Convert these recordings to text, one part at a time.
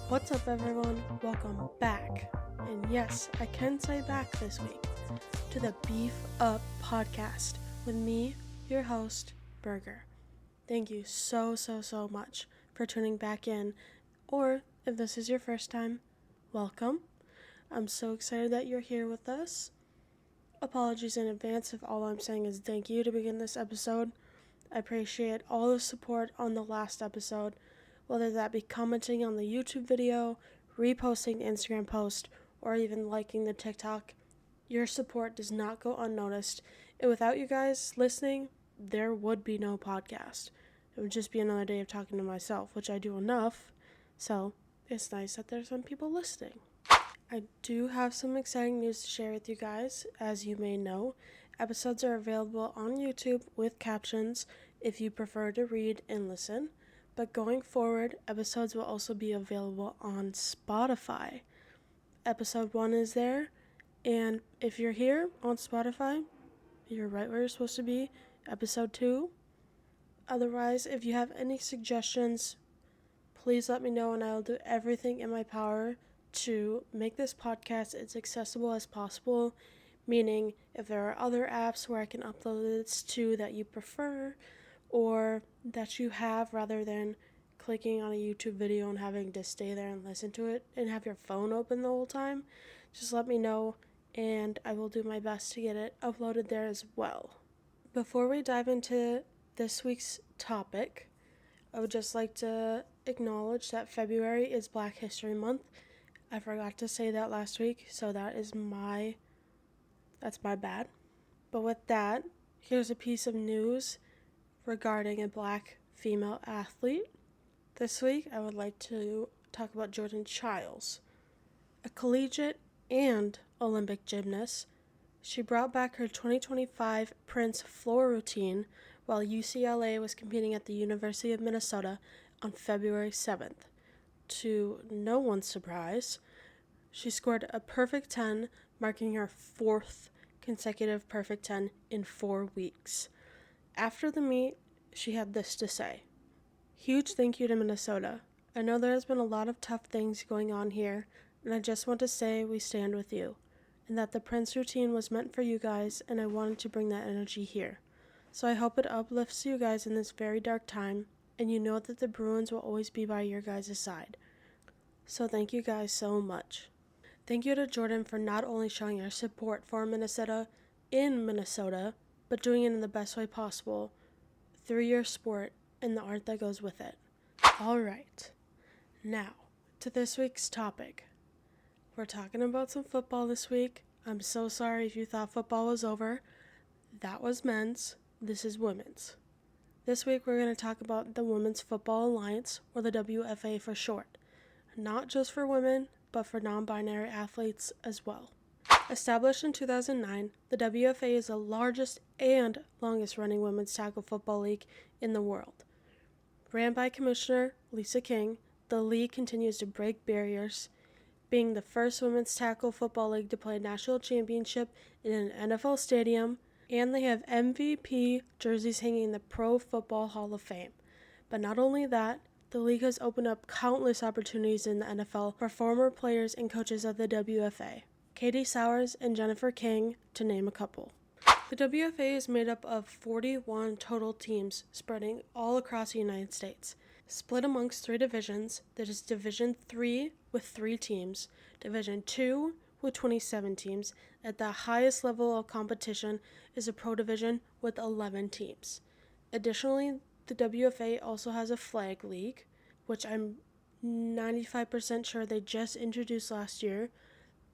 What's up, everyone? Welcome back, and yes, I can say back this week, to the Beef Up podcast with me, your host, Burger. Thank you so much for tuning back in, or if this is your first time, welcome. I'm so excited that you're here with us. Apologies in advance if all I'm saying is thank you to begin this episode. I appreciate all the support on the last episode, whether that be commenting on the YouTube video, reposting the Instagram post, or even liking the TikTok. Your support does not go unnoticed, and without you guys listening, there would be no podcast. It would just be another day of talking to myself, which I do enough, so it's nice that there's some people listening. I do have some exciting news to share with you guys. As you may know, episodes are available on YouTube with captions if you prefer to read and listen. But going forward, episodes will also be available on Spotify. Episode 1 is there, and if you're here on Spotify, you're right where you're supposed to be. Episode 2. Otherwise, if you have any suggestions, please let me know, and I will do everything in my power to make this podcast as accessible as possible, meaning if there are other apps where I can upload this to that you prefer or that you have, rather than clicking on a YouTube video and having to stay there and listen to it and have your phone open the whole time, just let me know and I will do my best to get it uploaded there as well. Before we dive into this week's topic, I would just like to acknowledge that February is Black History Month. I forgot to say that last week, so that's my bad. But with that, here's a piece of news regarding a Black female athlete. This week, I would like to talk about Jordan Chiles, a collegiate and Olympic gymnast. She brought back her 2025 Prince floor routine while UCLA was competing at the University of Minnesota on February 7th. To no one's surprise, she scored a perfect 10, marking her 4th consecutive perfect 10 in 4 weeks. After the meet, she had this to say: "Huge thank you to Minnesota. I know there has been a lot of tough things going on here, and I just want to say we stand with you, and that the Prince routine was meant for you guys, and I wanted to bring that energy here. So I hope it uplifts you guys in this very dark time, and you know that the Bruins will always be by your guys' side. So thank you guys so much." Thank you to Jordan for not only showing her support for Minnesota in Minnesota, but doing it in the best way possible through your sport and the art that goes with it. Alright, now to this week's topic. We're talking about some football this week. I'm so sorry if you thought football was over. That was men's. This is women's. This week we're going to talk about the Women's Football Alliance, or the WFA for short. Not just for women, but for non-binary athletes as well. Established in 2009, the WFA is the largest and longest-running women's tackle football league in the world. Ran by Commissioner Lisa King, the league continues to break barriers, being the first women's tackle football league to play a national championship in an NFL stadium, and they have MVP jerseys hanging in the Pro Football Hall of Fame. But not only that, the league has opened up countless opportunities in the NFL for former players and coaches of the WFA. Katie Sowers and Jennifer King, to name a couple. The WFA is made up of 41 total teams spreading all across the United States. Split amongst 3 divisions, there is Division 3 with 3 teams, Division 2 with 27 teams. At the highest level of competition is a Pro Division with 11 teams. Additionally, the WFA also has a flag league, which I'm 95% sure they just introduced last year.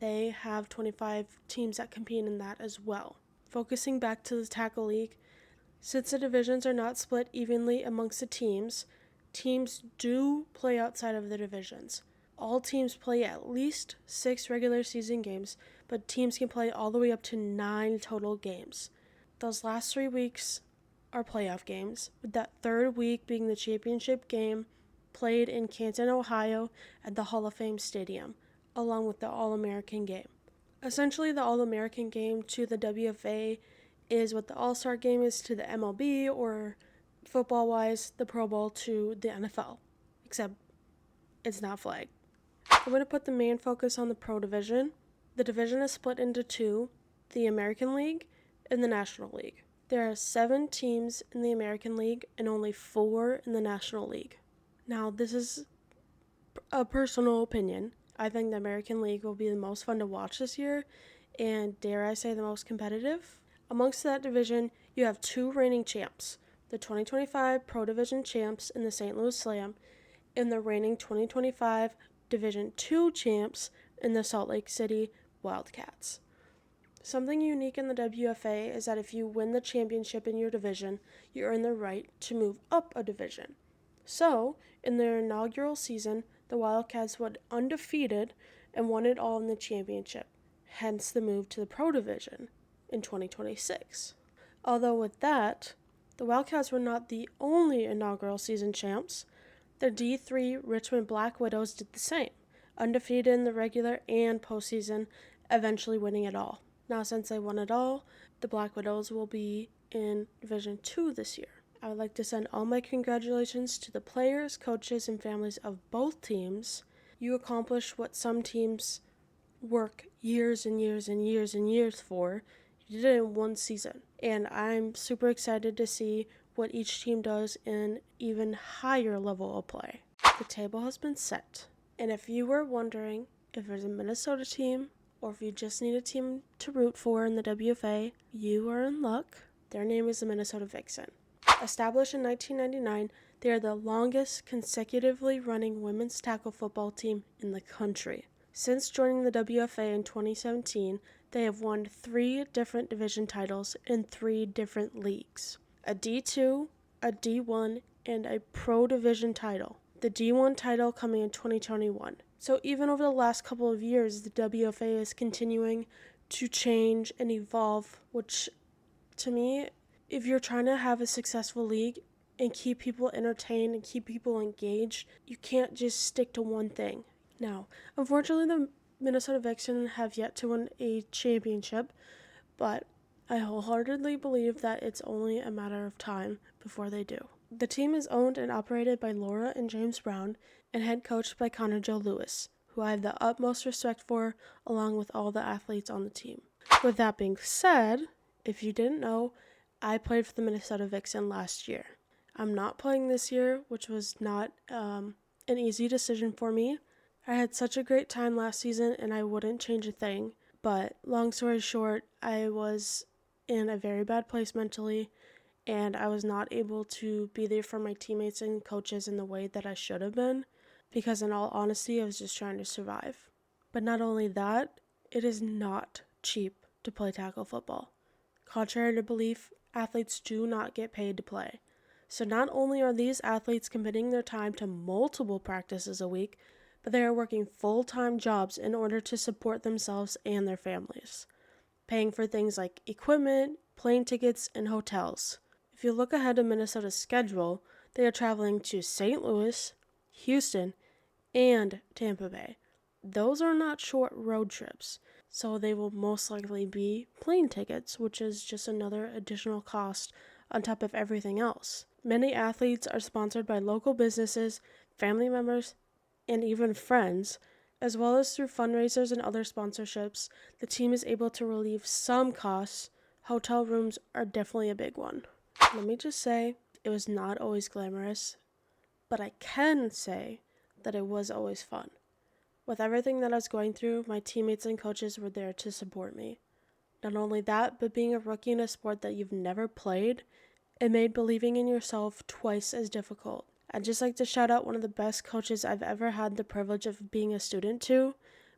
They have 25 teams that compete in that as well. Focusing back to the tackle league, since the divisions are not split evenly amongst the teams do play outside of the divisions. All teams play at least 6 regular season games, but teams can play all the way up to 9 total games. Those last 3 weeks are playoff games, with that 3rd week being the championship game played in Canton, Ohio at the Hall of Fame Stadium, along with the All-American game. Essentially, the All-American game to the WFA is what the All-Star game is to the MLB, or football-wise, the Pro Bowl to the NFL, except it's not flagged. I'm going to put the main focus on the Pro Division. The division is split into two, the American League and the National League. There are 7 teams in the American League and only 4 in the National League. Now, this is a personal opinion. I think the American League will be the most fun to watch this year, and dare I say the most competitive. Amongst that division, you have 2 reigning champs, the 2025 Pro Division champs in the St. Louis Slam, and the reigning 2025 Division II champs in the Salt Lake City Wildcats. Something unique in the WFA is that if you win the championship in your division, you earn the right to move up a division. So, in their inaugural season, the Wildcats went undefeated and won it all in the championship, hence the move to the Pro Division in 2026. Although with that, the Wildcats were not the only inaugural season champs. The D3 Richmond Black Widows did the same, undefeated in the regular and postseason, eventually winning it all. Now, since they won it all, the Black Widows will be in Division 2 this year. I would like to send all my congratulations to the players, coaches, and families of both teams. You accomplished what some teams work years and years and years and years for. You did it in one season. And I'm super excited to see what each team does in even higher level of play. The table has been set. And if you were wondering if there's a Minnesota team or if you just need a team to root for in the WFA, you are in luck. Their name is the Minnesota Vixen. Established in 1999, they are the longest consecutively running women's tackle football team in the country. Since joining the WFA in 2017, they have won 3 different division titles in 3 different leagues. A D2, a D1, and a Pro Division title. The D1 title coming in 2021. So even over the last couple of years, the WFA is continuing to change and evolve, which to me, if you're trying to have a successful league and keep people entertained and keep people engaged, you can't just stick to one thing. Now, unfortunately, the Minnesota Vixen have yet to win a championship, but I wholeheartedly believe that it's only a matter of time before they do. The team is owned and operated by Laura and James Brown and head coached by Connor Joe Lewis, who I have the utmost respect for, along with all the athletes on the team. With that being said, if you didn't know, I played for the Minnesota Vixen last year. I'm not playing this year, which was not an easy decision for me. I had such a great time last season and I wouldn't change a thing. But long story short, I was in a very bad place mentally and I was not able to be there for my teammates and coaches in the way that I should have been because in all honesty, I was just trying to survive. But not only that, it is not cheap to play tackle football. Contrary to belief, athletes do not get paid to play. So not only are these athletes committing their time to multiple practices a week, but they are working full-time jobs in order to support themselves and their families, paying for things like equipment, plane tickets, and hotels. If you look ahead to Minnesota's schedule, they are traveling to St. Louis, Houston, and Tampa Bay. Those are not short road trips, so they will most likely be plane tickets, which is just another additional cost on top of everything else. Many athletes are sponsored by local businesses, family members, and even friends, as well as through fundraisers and other sponsorships. The team is able to relieve some costs. Hotel rooms are definitely a big one. Let me just say, it was not always glamorous, but I can say that it was always fun. With everything that I was going through, my teammates and coaches were there to support me. Not only that, but being a rookie in a sport that you've never played, it made believing in yourself twice as difficult. I'd just like to shout out one of the best coaches I've ever had the privilege of being a student to,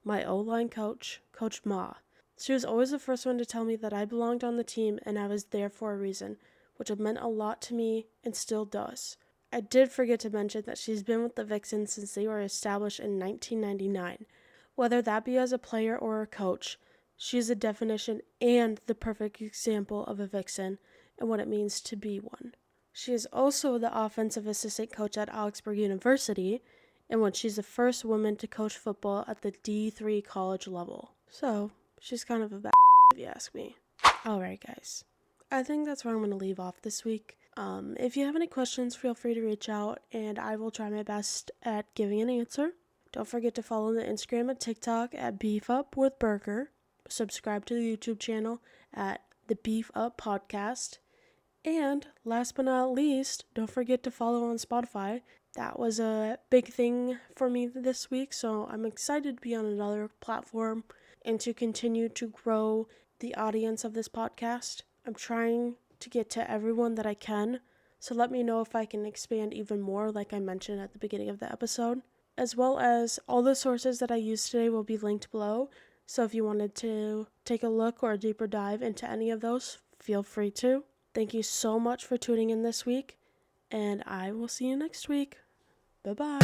my O-line coach, Coach Ma. She was always the first one to tell me that I belonged on the team and I was there for a reason, which have meant a lot to me and still does. I did forget to mention that she's been with the Vixen since they were established in 1999. Whether that be as a player or a coach, she is the definition and the perfect example of a Vixen and what it means to be one. She is also the offensive assistant coach at Augsburg University, and she's the first woman to coach football at the D3 college level. So, she's kind of a bad if you ask me. Alright guys, I think that's where I'm going to leave off this week. If you have any questions, feel free to reach out, and I will try my best at giving an answer. Don't forget to follow the Instagram and TikTok at Beef Up with Burger. Subscribe to the YouTube channel at the Beef Up Podcast. And last but not least, don't forget to follow on Spotify. That was a big thing for me this week, so I'm excited to be on another platform and to continue to grow the audience of this podcast. I'm trying to get to everyone that I can, so let me know if I can expand even more, like I mentioned at the beginning of the episode. As well as all the sources that I used today will be linked below, so if you wanted to take a look or a deeper dive into any of those, feel free to. Thank you so much for tuning in this week, and I will see you next week. Bye-bye.